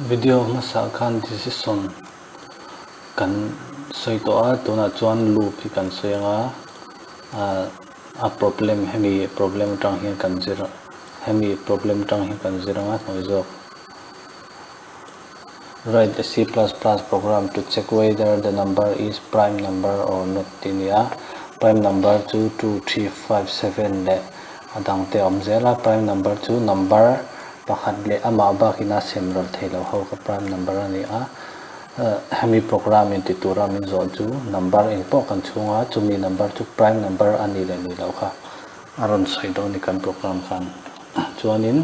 video masa khan decision kan soi to a tuna chuan loop hi kan soyanga a problem hemi problem tang hian kan zira hemi problem tang hi kan ziranga Mizo. Write a C++ program to check whether the number is prime number or not. Tinia prime number 2, 2, 3, 5, 7 le adang te omzela prime number 2 number pakhat le ama ba kina semrol thelo ho ka prime number ani a hemi program in titura min zo chu number in po kan chunga chumi number chu prime number ani le ni lo kha aron soido ni kan program khan chuanin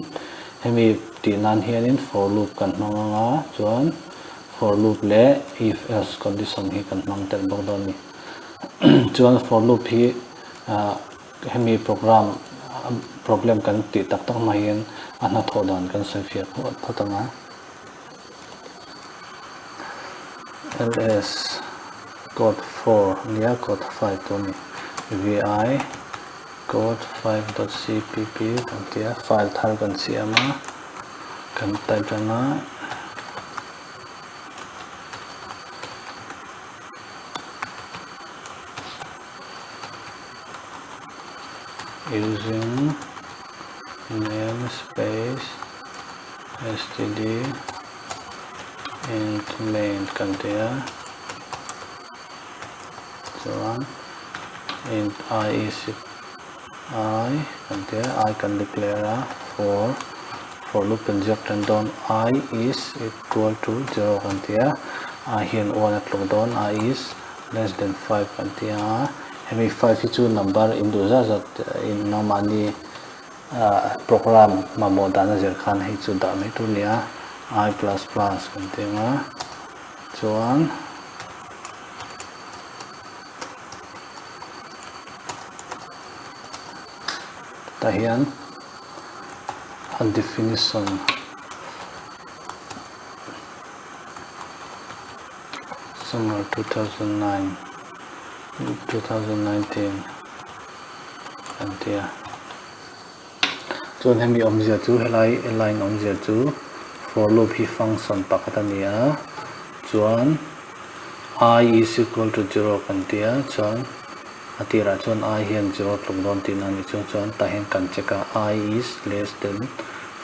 hemi tinan hianin for loop kan hmanga chuan for loop le if else condition hi kan hmang tel bok don ni chuan for loop hi hemi problem kan ti tak tak mai hian ana thodan kan sai fia photanga ls code 4 nia code 5 to ni vi code 5.cpp kan tia file thar kan siama kan type na using namespace std int main kan tia chuan int I is I kan tia I kan declare for loop inject and don I is equal to 0 kan tia I hian 1 at log don I is less than 5 kan tia hemi 5 hi chu number in do za in normally program ma modana zer khan hi chu da mai tu nia I++ kan tia chuan tahian a definition summer 2019 kan tia chuan hemi omzia chu helai line omzia chu for loop hi function pakatania chuan I is equal to 0 kan tia chuan atira chuan I hian 0 tluk don tin ani chuan tahian kan checka I is less than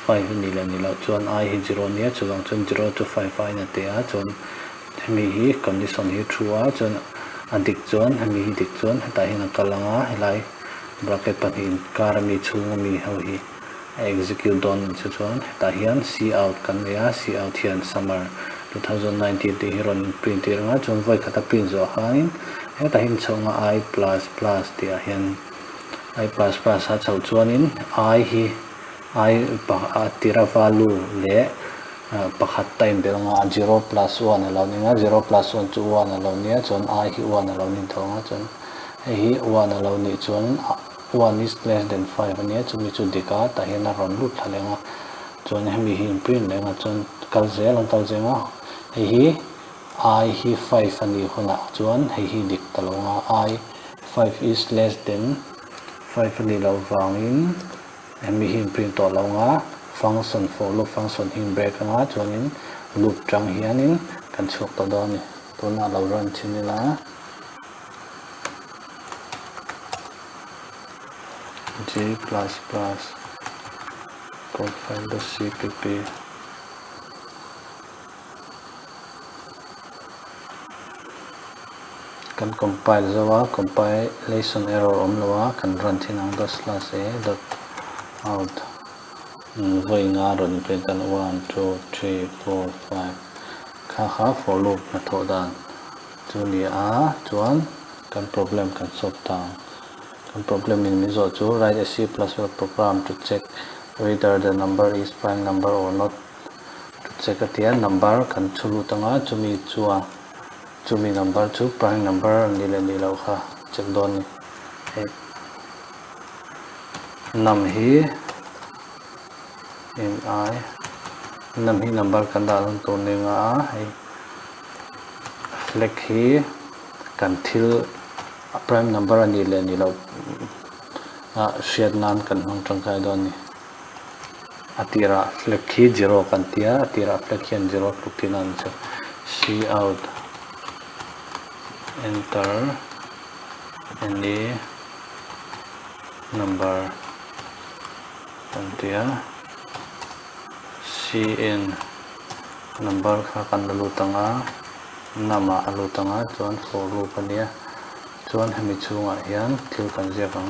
5 ni lo chuan I hi 0 nia chuan 0 to 5 ai na tia chuan hemi hi condition hi true a chuan adik chuan hemi hi dik chuan tahian kalanga helai bracket panin karami chunga mi ho hi execute don chuan tahian cout kan nia cout hian summer 2019 ti hiron print ranga chuan voi khata print zo hain tahin chunga I++ ti a hian I++ ha chau chuanin I hi I atira value le pakhat time belanga 0 plus 1 alo ninga 0 plus 1 chu 1 alo nia chuan I hi 1 alo nin thonga chuan hi 1 alo ni chuan 1 is less than 5 ania chumi chu dika tahian a ron lut thalenga chuan hemi hi print lenga chuan kalzenga hi I hi 5 ani huna chuan hi dik talonga I 5 is less than 5 ani lo wangin hemi hi print to longa function for loop function hin break anga chuanin loop tang hianin kan chuk to doni tuna lo run chinila g++ code 5.cpp kan compile zawa compilation error omlawa kan run thinang ./a.out voi nga ron print an 1 2 3 4 5 kha for loop na thodan chuli a chuan kan problem kan solve ta kan problem in Mizo chu write a C++ program to check whether the number is prime number or not. To check atia number kan chulu tanga chumi number chu prime number ni lo kha check don ni nam hi nam hi number kan da lon to ninga hai flag hi kan thil prime number ani lo shiat nan kan hong tang kai don ni atira flag hi 0 kan tia atira flag hian 0 tluk tin an chu C out enter any number kan tia C in number kha kan lutanga nama alutanga chuan for loop ania chuan hemi chunga hian thil kan ziakang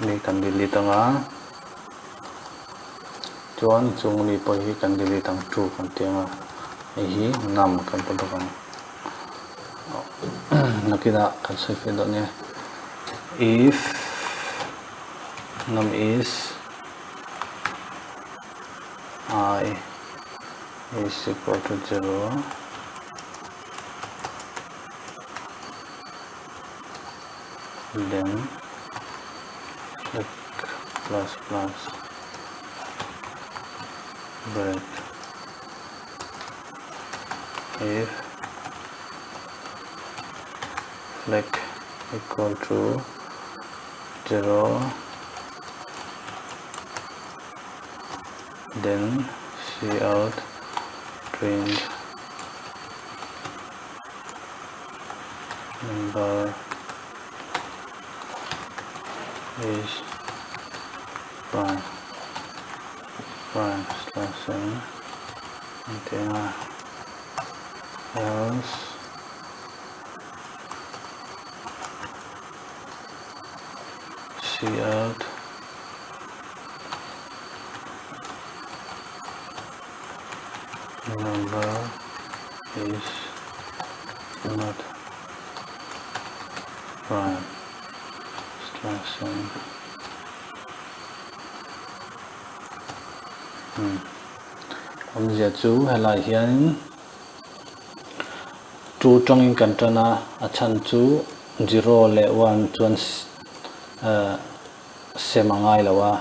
ni kan delete anga chuan chung ni pawh hi kan delete ang true kan tianga hi nam kan podokang nakida kan save do ne if num is I is equal to 0 then click plus plus break if flag equal to 0 then cout print number is prime slash n until else cout number is not prime slash n giờ chú hay là hiện chú trong in cần cho na achan chú 0 le 1 chuan semangai lawa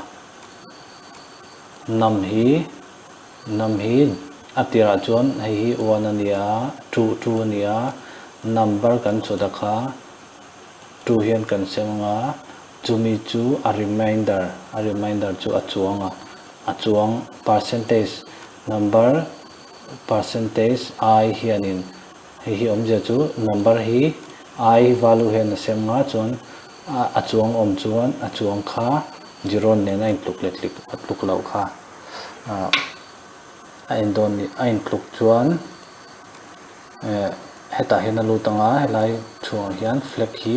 nam hi atira chuan hi 1 ania 2 ania number kan chodakha 2 hian kan semanga chumi chu a reminder chu achuang percentage number percentage I hianin hi omje chu number hi I value hian semanga chuan achuang chuan achuang kha 0 ne na intluk letlik atluk lau kha ain tluk chuan heta hian alutanga helai chuang hian flag hi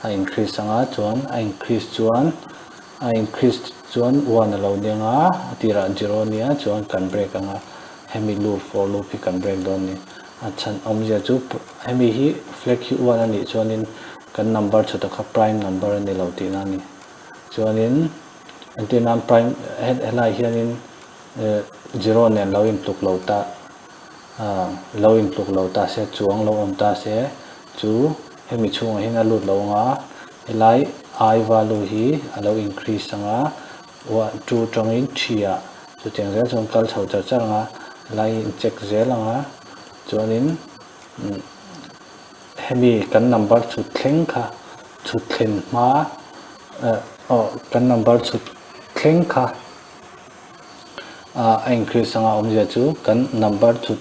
a increase anga chuan a increase chuan 1 alo nia atira 0 nia chuan kan break anga hemi loop for loop hi kan break don ni achan omje chu hemi hi flag hi 1 ani chuanin kan number chu ta prime number ani lo ti na ni chuanin antinam prime helai hianin 0 nen lo in tluk lo ta se chuang lo om ta se chu hemi chunga hin alut lo nga helai I value hi alo increase anga 1 2 tongin 3 chu chengzel chong kal chho charanga lai check zel anga chuanin hemi kan number chu thleng kha chu thlen ma kan number chu thleng kha increase anga omje chu kan number chu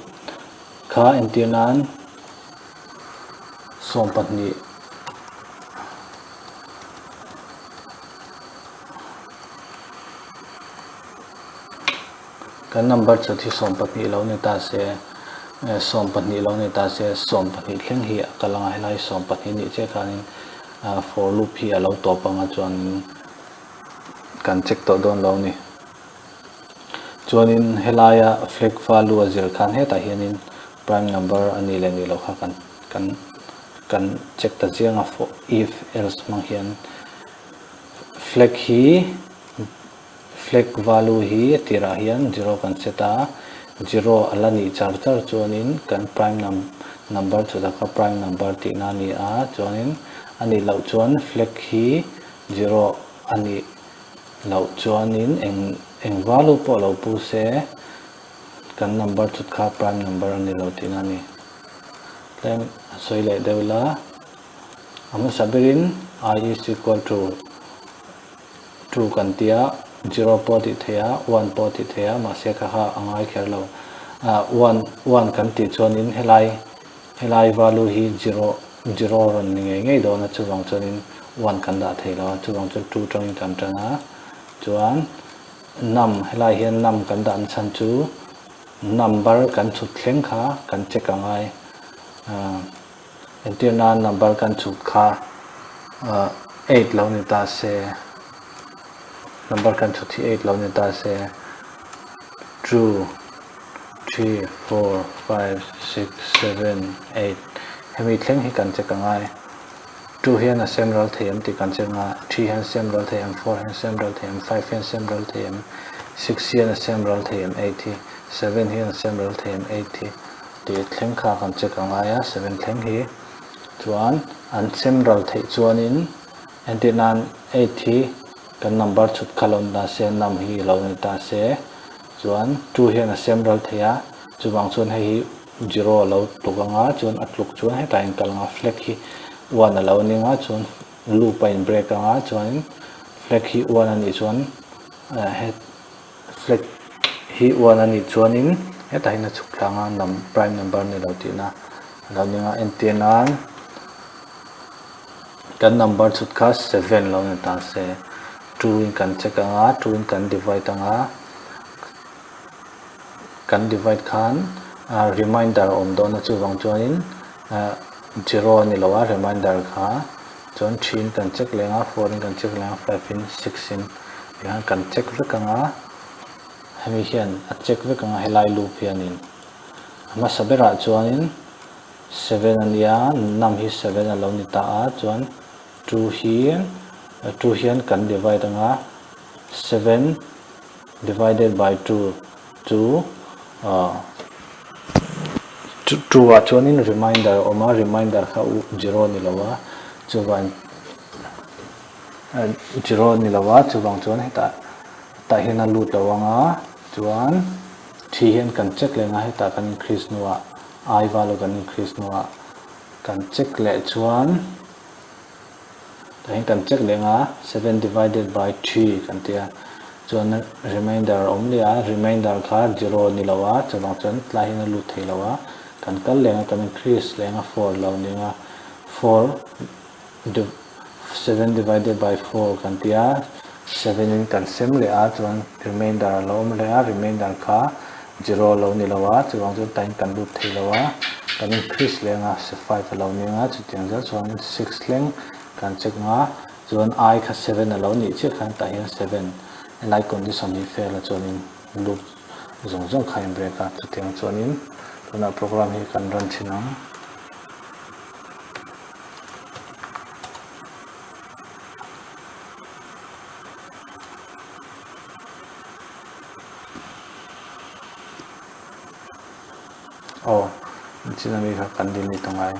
kha intinan sompatni kan number chu thi sompatni lo ne ta se sompatni lo ne ta se sompatni thleng hi kalanga helai sompatni ni che kanin for loop hi alo to panga chuan kan check to don lo ni chuanin helaya flag value azir khan heta hianin prime number ani le ni lo kha kan check ta chianga for if else mang hian flag value hi tira hian 0 kan seta 0 alani char chuanin kan prime number chu da prime number ti na ni a chuanin ani lo chuan flag hi 0 ani lo chuanin eng value po lo pu se kan number chu kha prime number ani lo ti na ni then soile devla ama sabirin I is equal to 2 kan tia 0 po ti thea 1 po ti thea ma se kha ha angai kher lo 1 kan ti chuanin helai value hi 0 ron ni nge do na chuwang chuanin 1 kan da thei lo chuwang chu 2 tang kan tanga chuan nam helai hian nam kan dan chan chu number kan chut thleng kha kan check angai internal number kan chut kha 8 lo ni ta se number kan chut hi 8 lo ni ta se 2 3 4 5 6 7 8 hemi thleng hi kan check angai 2 hian a sem ral theim ti kan chenga 3 hian sem ral theim 4 hian sem ral theim 5 hian sem ral theim 6 hian a sem ral theim 80 7 hian a sem ral theim 80 ti thleng kha kan check angai a 7 thleng hi chuan an sem ral thei chuanin antinan 80 kan number chut khalon da se nam hi lo ni ta se chuan 2 hian a sem ral theia chuwang chuan hei 0 lo tukanga chuan atluk chuan he time kalanga flag hi 1 a lo ninga chuan loop in break anga chuan flag hi 1 ani chuan he flag hi 1 ani chuanin he taina chuklanga prime number ni lo tina lo ninga antinan kan number chut kha 7 lo ni ta se 2 in kan check anga 2 in kan divide anga kan divide khan reminder om do na chuwang chuanin 0 ni lowa reminder kha chuan 3 in kan check lenga 4 in kan check lenga 5 in 6 in yan kan check vekanga hemi hian a check vekanga helai loop hianin ama sabera chuanin 7 ania nam hi 7 alo ni ta a chuan 2 hian kan divide anga 7 divided by 2 2 a chuanin reminder oma reminder kha 0 ni lowa chuwan 0 ni lowa chuwang chuan heta ta hian a lut lawanga chuan 3 hian kan check lenga heta kan increase nuwa I value kan increase nuwa kan check le chuan ta hian kan check lenga 7 divided by 3 kan tia chuan remainder om lia remainder kha 0 ni lowa chuwang chuan tla hian a lut thei lowa kan kal lenga kan increase lenga 4 lo ninga 7 divided by 4 kan tia 7 in kan sem le a chuan remainder lo om le a remainder kha 0 lo ni lowa chuwang chuan time kan lut thei lowa kan increase lenga 5 lo ninga chutiang za chuan 6 leng kan check nga chuan I kha 7 lo ni che khan ta hian 7 like condition hi fail a chuanin loop zong kha in break a chutiang chuanin tuna program hi kan run china china mi kha kan din ni tongai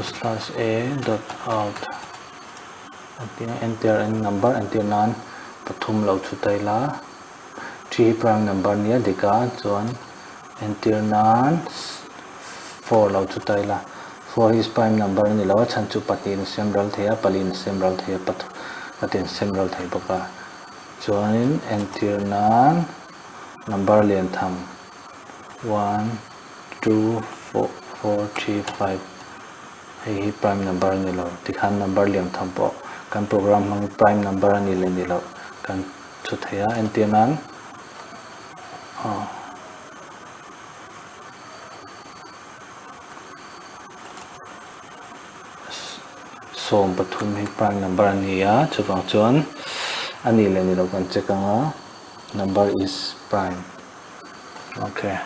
slash a dot out enter any number enter nan pathum lo chutai la 3 prime number nia deka chuan enter nan 4 lo chutai la 4 is prime number ni lo chan chu patin semral theya palin semral theya patin semral thei boka chuan enter nan number len tham 1 2 4 3 5 hei prime number ni lo tikhan number liam thampo kan program mang prime number ani le ni lo kan chu theya antinan som pathum hi prime number ani ya chuwang chuan ani le ni lo kan check anga number is prime okay